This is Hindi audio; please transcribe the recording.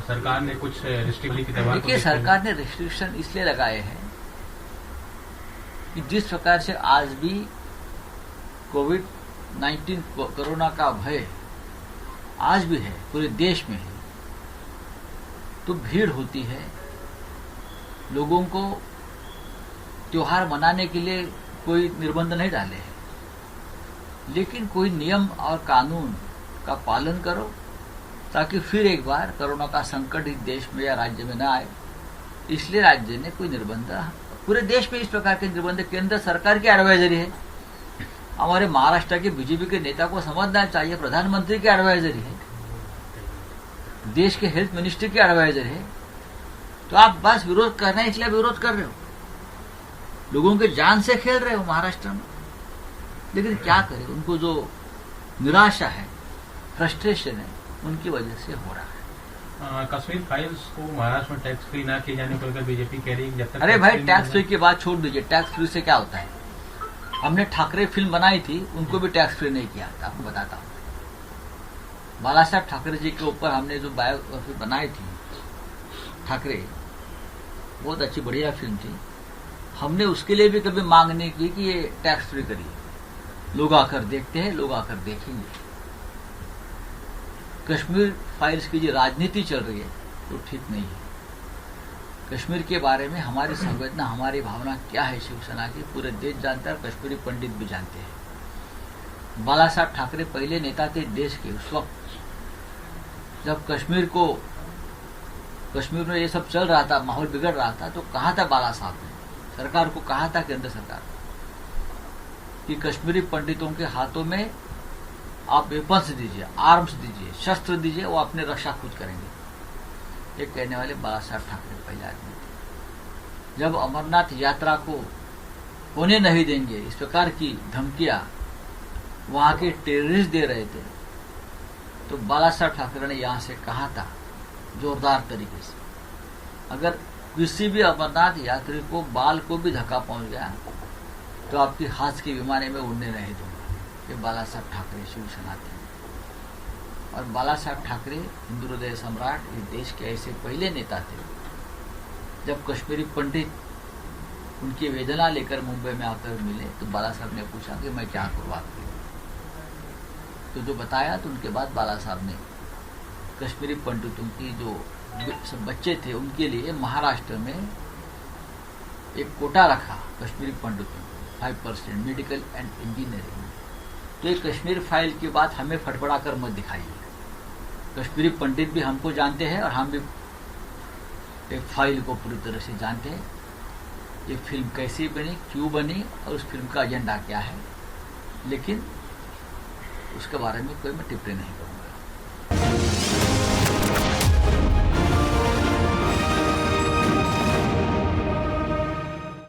सरकार ने कुछ रिस्ट्रिक्शन की दवा, देखिए सरकार ने रिस्ट्रिक्शन इसलिए लगाए हैं कि जिस प्रकार से आज भी कोविड-19 कोरोना का भय आज भी है, पूरे देश में है, तो भीड़ होती है। लोगों को त्योहार मनाने के लिए कोई निर्बंध नहीं डाले हैं, लेकिन कोई नियम और कानून का पालन करो ताकि फिर एक बार कोरोना का संकट इस देश में या राज्य में न आए। इसलिए राज्य ने कोई निर्बंध, पूरे देश में इस प्रकार के निर्बंध केंद्र सरकार की एडवाइजरी है। हमारे महाराष्ट्र के बीजेपी के नेता को समझना चाहिए, प्रधानमंत्री की एडवाइजरी है, देश के हेल्थ मिनिस्ट्री की एडवाइजरी है। तो आप बस विरोध कर रहे हैं, इसलिए विरोध कर रहे हो, लोगों के जान से खेल रहे हो महाराष्ट्र में। लेकिन क्या करें, उनको जो निराशा है, फ्रस्ट्रेशन है, उनकी वजह से हो रहा है। कश्मीर फाइल्स को महाराष्ट्र में टैक्स फ्री ना किए जाने को लेकर बीजेपी कह रही है जब तक। अरे भाई, टैक्स फ्री की बात छोड़ दीजिए, टैक्स फ्री से क्या होता है? हमने ठाकरे फिल्म बनाई थी, उनको भी टैक्स फ्री नहीं किया था। आपको बताता हूँ, बाला साहब ठाकरे जी के ऊपर हमने जो बायोग्राफी बनाई थी ठाकरे, बहुत अच्छी बढ़िया फिल्म थी। हमने उसके लिए भी कभी मांग नहीं की कि ये टैक्स फ्री करिए। लोग आकर देखते हैं, लोग आकर देखेंगे। कश्मीर फाइल्स की जो राजनीति चल रही है वो ठीक नहीं है। कश्मीर के बारे में हमारी संवेदना, हमारी भावना क्या है शिवसेना की, पूरे देश जानता है, कश्मीरी पंडित भी जानते हैं। बाला साहब ठाकरे पहले नेता थे देश के। उस वक्त जब कश्मीर में ये सब चल रहा था, माहौल बिगड़ रहा था, तो कहा था बाला साहब ने, सरकार को कहा था, केंद्र सरकार कि कश्मीरी पंडितों के हाथों में आप वेपन्स दीजिए, आर्म्स दीजिए, शस्त्र दीजिए, वो अपने रक्षा खुद करेंगे। ये कहने वाले बाला साहब ठाकरे पहले आदमी थे। जब अमरनाथ यात्रा को होने नहीं देंगे, इस प्रकार की धमकियां वहां के टेररिस्ट दे रहे थे, तो बाला साहब ठाकरे ने यहां से कहा था जोरदार तरीके से, अगर किसी भी अमरनाथ यात्री को बाल को भी धक्का पहुंच गया तो आपकी हाथ की विमाने में उड़ने नहीं दूंगा। ये बाला साहब ठाकरे शिवसेना थे। और बाला साहब ठाकरे हिंदू हृदय सम्राट, इस देश के ऐसे पहले नेता थे। जब कश्मीरी पंडित उनकी वेदना लेकर मुंबई में आकर मिले तो बाला साहब ने पूछा कि मैं क्या करूँ आपके लिए, तो जो बताया, तो उनके बाद बाला साहब ने कश्मीरी पंडितों की जो सब बच्चे थे उनके लिए महाराष्ट्र में एक कोटा रखा कश्मीरी पंडितों को 5% मेडिकल एंड इंजीनियरिंग। तो ये कश्मीर फाइल की बात हमें फटफड़ा कर मत दिखाइए। कश्मीरी पंडित भी हमको जानते हैं और हम भी एक फाइल को पूरी तरह से जानते हैं। ये फिल्म कैसी बनी, क्यों बनी और उस फिल्म का एजेंडा क्या है, लेकिन उसके बारे में कोई मैं टिप्पणी नहीं करूँगा।